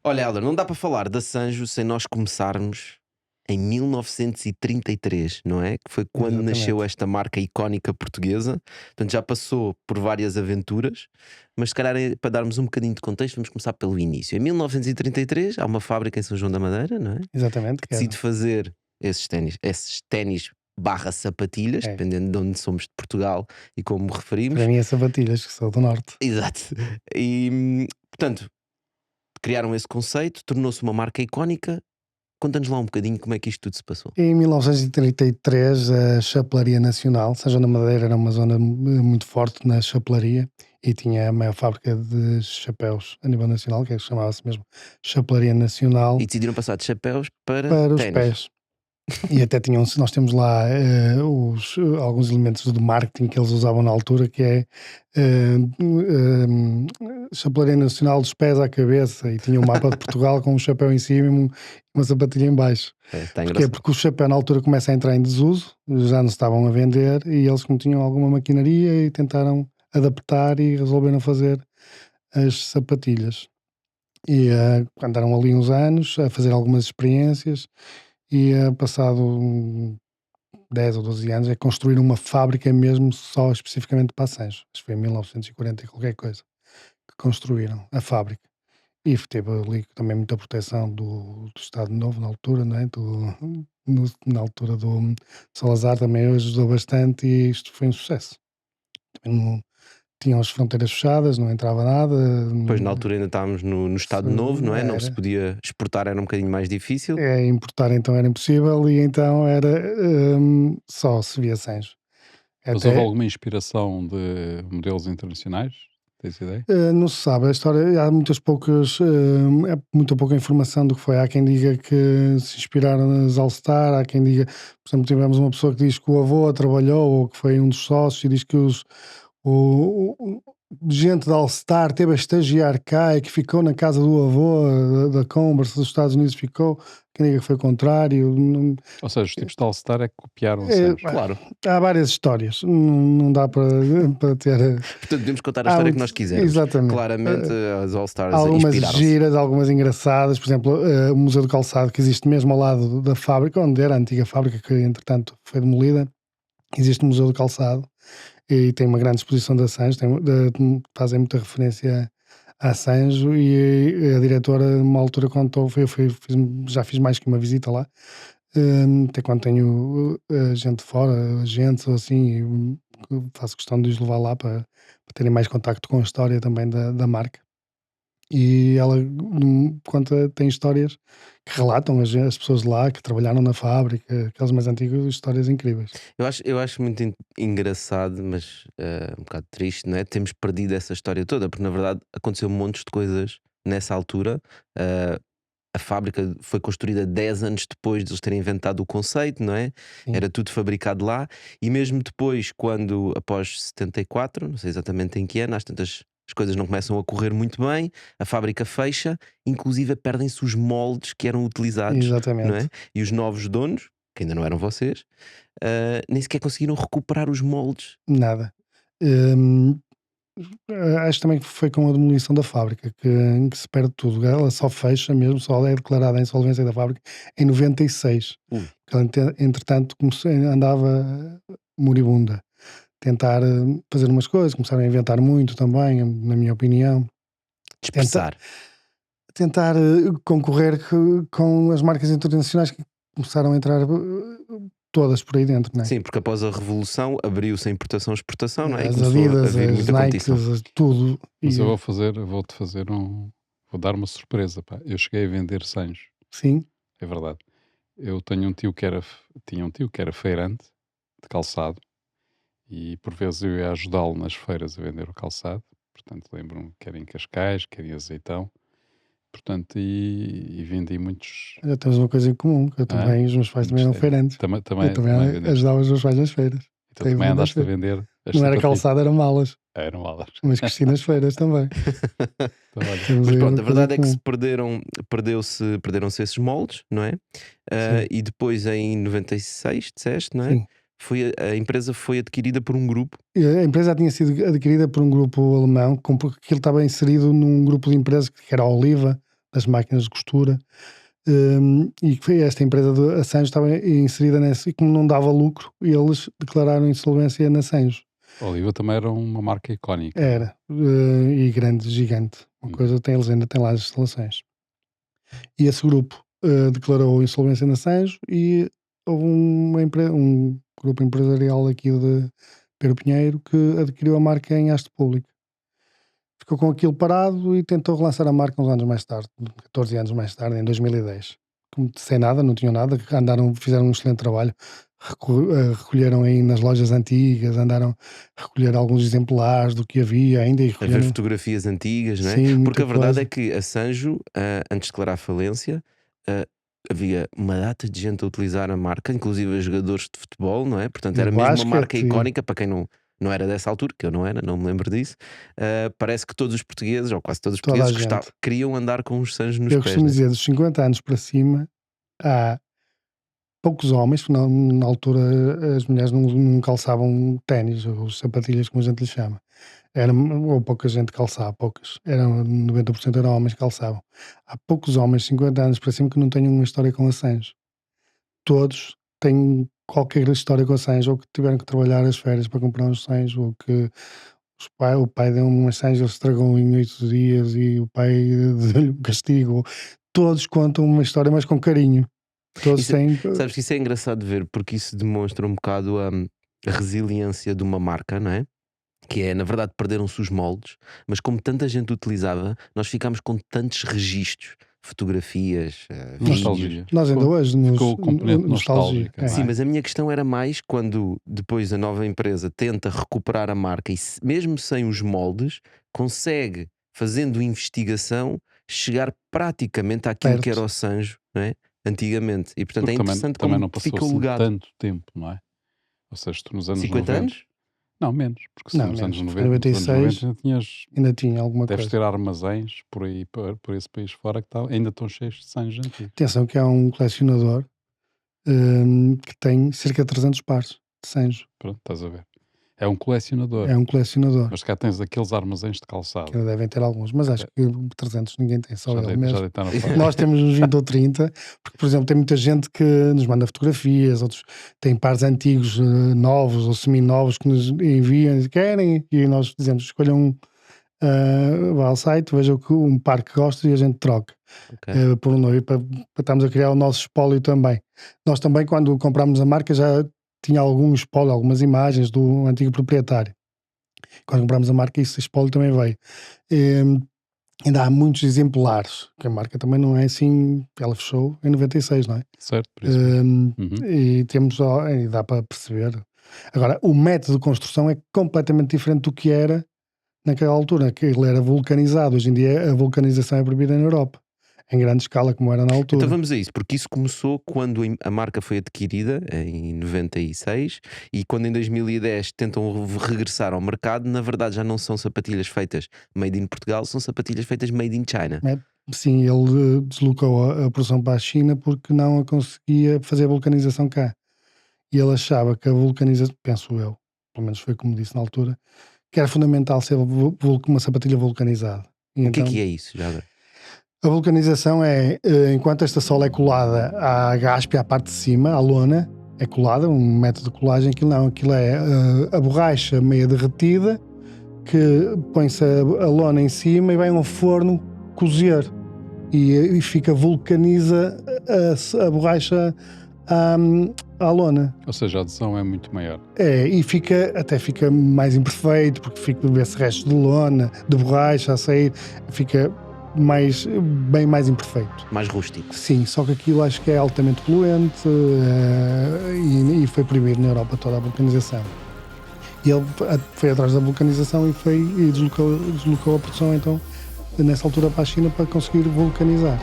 Olha, Helder, não dá para falar da Sanjo sem nós começarmos em 1933, não é? Que foi quando nasceu Exatamente. esta marca icónica portuguesa. Portanto, já passou por várias aventuras, mas se calhar para darmos um bocadinho de contexto, vamos começar pelo início. Em 1933, há uma fábrica em São João da Madeira, não é? Exatamente, Que que era. decide fazer esses ténis barra sapatilhas, É. dependendo de onde somos de Portugal e como Para referimos. mim é sapatilhas, que sou do norte. Exato. Portanto, criaram esse conceito, tornou-se uma marca icónica. Conta-nos lá um bocadinho como é que isto tudo se passou. Em 1933, a Chapelaria Nacional, São João da Madeira era uma zona muito forte na chapelaria e tinha a maior fábrica de chapéus a nível nacional, que chamava-se mesmo Chapelaria Nacional, E decidiram passar de chapéus para para os ténis. pés. E até tinham, nós temos lá alguns elementos de marketing que eles usavam na altura, que é chapelaria nacional dos pés à cabeça, e tinha um mapa de Portugal com um chapéu em cima e uma sapatilha em baixo. Está Porquê? engraçado. Porque o chapéu na altura começa a entrar em desuso, já não se estavam a vender, e eles como tinham alguma maquinaria e tentaram adaptar e resolveram fazer as sapatilhas. E andaram ali uns anos a fazer algumas experiências e passado 10 ou 12 anos é construir uma fábrica mesmo só especificamente para a Sanjo. Acho que foi em 1940 e qualquer coisa que construíram a fábrica. E teve ali também muita proteção do Estado Novo na altura, não é? Na altura do Salazar também ajudou bastante e isto foi um sucesso. Também tinham as fronteiras fechadas, não entrava nada. Pois na altura ainda estávamos no Estado Novo, não é? Não se Era, podia exportar, era um bocadinho mais difícil. importar então era impossível e então era só se via Sanjo. Mas houve Até alguma inspiração de modelos internacionais? Tens ideia? Não se sabe, a história, há é muita pouca informação do que foi. Há quem diga que se inspiraram nas All-Star, há quem diga, por exemplo, tivemos uma pessoa que diz que o avô trabalhou ou que foi um dos sócios e diz que gente da All-Star teve a estagiar cá e que ficou na casa do avô da Converse dos Estados Unidos, ficou. Quem diga que foi o contrário. Ou seja, os tipos de All-Star é que copiaram a É, Sanjo. Claro. há várias histórias, não dá para ter. Portanto, podemos contar a Há história que muito- nós quisermos. Exatamente. Claramente, as All-Stars Algumas inspiraram-se. giras, algumas engraçadas, por exemplo, o Museu do Calçado, que existe mesmo ao lado da fábrica, onde era a antiga fábrica, que entretanto foi demolida. Existe o Museu do Calçado e tem uma grande exposição de Assange, fazem muita referência a Assange e a diretora, numa altura, contou, já fiz mais que uma visita lá, até quando tenho gente de fora, agentes ou assim, faço questão de os levar lá para terem mais contacto com a história também da marca. E ela conta, tem histórias que relatam as pessoas de lá que trabalharam na fábrica, aquelas mais antigas, histórias incríveis. Eu acho muito engraçado, mas um bocado triste, não é? Temos perdido essa história toda, porque na verdade aconteceu montes de coisas nessa altura. Uh, a fábrica foi construída 10 anos depois de eles terem inventado o conceito, não é? Sim, Era tudo fabricado lá. E mesmo depois, quando após 74, não sei exatamente em que ano, às tantas as coisas não começam a correr muito bem, a fábrica fecha, inclusive perdem-se os moldes que eram utilizados, não exatamente. é? E os novos donos, que ainda não eram vocês, nem sequer conseguiram recuperar os moldes. Nada. Hum, acho também que foi com a demolição da fábrica que se perde tudo. Ela só fecha mesmo, só é declarada a insolvência da fábrica em 96. Ui, Ela, entretanto, andava moribunda. Tentar fazer umas coisas, começaram a inventar muito também, na minha opinião. Tenta, dispersar. tentar concorrer com as marcas internacionais que começaram a entrar todas por aí dentro, não é? Sim, porque após a Revolução abriu-se a importação e exportação, não é? E As começou a Adidas, vir as muita Nikes, competição. tudo. Mas eu vou-te fazer vou dar uma surpresa, pá. Eu cheguei a vender Sanjo, Sim, é verdade. Eu tenho tinha um tio que era feirante de calçado e por vezes eu ia ajudá-lo nas feiras a vender o calçado. Portanto, lembro-me que era em Cascais, que era em Azeitão. Portanto, e vendi muitos. já temos uma coisa em comum, que eu Hã? também, os meus pais também eram Gostei. feirantes. Eu também Também vendeste. ajudava os meus pais nas feiras. Então Sei também vender nas andaste a feiras. vender as Não era sapatilhas. calçado, eram malas, Eram malas. mas cresci nas feiras também. Então, olha, Temos Mas aí pronto, uma a coisa em verdade é que comum. perderam-se esses moldes, não é? Sim, E depois em 96, disseste, não é? sim. A empresa foi adquirida por um grupo. A empresa já tinha sido adquirida por um grupo alemão, porque aquilo estava inserido num grupo de empresas que era a Oliva, das máquinas de costura. E que esta empresa de Assange estava inserida nessa, e como não dava lucro, eles declararam insolvência na Assange. A Oliva também era uma marca icónica. Era, e grande, gigante. Uma coisa eles ainda têm lá as instalações. E esse grupo declarou insolvência na Assange, e houve um grupo empresarial aqui de Pedro Pinheiro que adquiriu a marca em haste público. Ficou com aquilo parado e tentou relançar a marca uns anos mais tarde, 14 anos mais tarde, em 2010. Sem nada, não tinham nada, fizeram um excelente trabalho, recolheram aí nas lojas antigas, andaram a recolher alguns exemplares do que havia ainda. E A ver fotografias antigas, não é? Sim, Porque a verdade coisa. é que a Sanjo, antes de declarar falência, havia uma data de gente a utilizar a marca, inclusive jogadores de futebol, não é? Portanto, era mesmo uma marca icónica para quem não era dessa altura, que eu não era, não me lembro disso. Parece que todos os portugueses, ou quase todos os portugueses, queriam andar com os Sanjos nos pés. Eu costumo dizer, dos 50 anos para cima, há poucos homens, porque na altura as mulheres não calçavam ténis, ou sapatilhas, como a gente lhe chama. Ou pouca gente calçava, poucas. 90% eram homens que calçavam. Há poucos homens, 50 anos para cima, que não tenham uma história com Assange. Todos têm qualquer história com Assange, ou que tiveram que trabalhar as férias para comprar uns Assange, ou que o pai deu um Assange, ele estragou em 8 dias e o pai deu-lhe um castigo. Todos contam uma história, mas com carinho. Todos têm... Sabes que isso é engraçado de ver, porque isso demonstra um bocado a resiliência de uma marca, não é? Que é, na verdade, perderam-se os moldes, mas como tanta gente utilizava, nós ficámos com tantos registros, fotografias, vídeos. Nós ainda hoje ficou o componente nostálgico. Sim, mas a minha questão era mais quando depois a nova empresa tenta recuperar a marca e mesmo sem os moldes, consegue, fazendo investigação, chegar praticamente àquilo que era o Sanjo, não é? Antigamente. E portanto porque é interessante também como não passou fica o legado. tanto tempo, não é? Ou seja, tu nos anos 50 90... anos? Não, menos, porque se nos anos 90, 96, ainda tinha alguma deves coisa. ter armazéns por aí, por esse país fora, que ainda estão cheios de Sanjos antigos. Atenção que há um colecionador que tem cerca de 300 pares de Sanjo. Pronto, estás a ver. É um colecionador. É um colecionador. Mas cá tens aqueles armazéns de calçado. Que devem ter alguns, mas acho que 300 ninguém tem, só ele mesmo. Já Nós temos uns 20 ou 30, porque, por exemplo, tem muita gente que nos manda fotografias, outros têm pares antigos, novos ou semi-novos, que nos enviam e querem, e nós dizemos, escolham vá ao site, veja um par que gosta e a gente troca. Por um novo, para estarmos a criar o nosso espólio também. Nós também, quando comprámos a marca, já tinha algum espólio, algumas imagens do antigo proprietário. Quando comprámos a marca, esse espólio também veio. Ainda há muitos exemplares, que a marca também não é assim, ela fechou em 96, não é? Certo, por isso. E temos, e dá para perceber. Agora, o método de construção é completamente diferente do que era naquela altura, que ele era vulcanizado. Hoje em dia a vulcanização é proibida na Europa, em grande escala, como era na altura. Então vamos a isso, porque isso começou quando a marca foi adquirida, em 96, e quando em 2010 tentam regressar ao mercado, na verdade já não são sapatilhas feitas made in Portugal, são sapatilhas feitas made in China. Sim, ele deslocou a produção para a China porque não conseguia fazer a vulcanização cá. E ele achava que a vulcanização, penso eu, pelo menos foi como disse na altura, que era fundamental ser uma sapatilha vulcanizada. E o que é isso, já agora? A vulcanização é, enquanto esta sola é colada à gaspe, à parte de cima, à lona, é colada, um método de colagem, aquilo é a borracha meia derretida, que põe-se a lona em cima e vai a um forno cozer, e vulcaniza a borracha à lona. Ou seja, a adesão é muito maior. E até fica mais imperfeito, porque vê-se restos de lona, de borracha a sair, fica bem mais imperfeito. Mais rústico. Sim, só que aquilo acho que é altamente poluente e foi proibido na Europa toda a vulcanização. E ele foi atrás da vulcanização e deslocou a produção então nessa altura para a China para conseguir vulcanizar.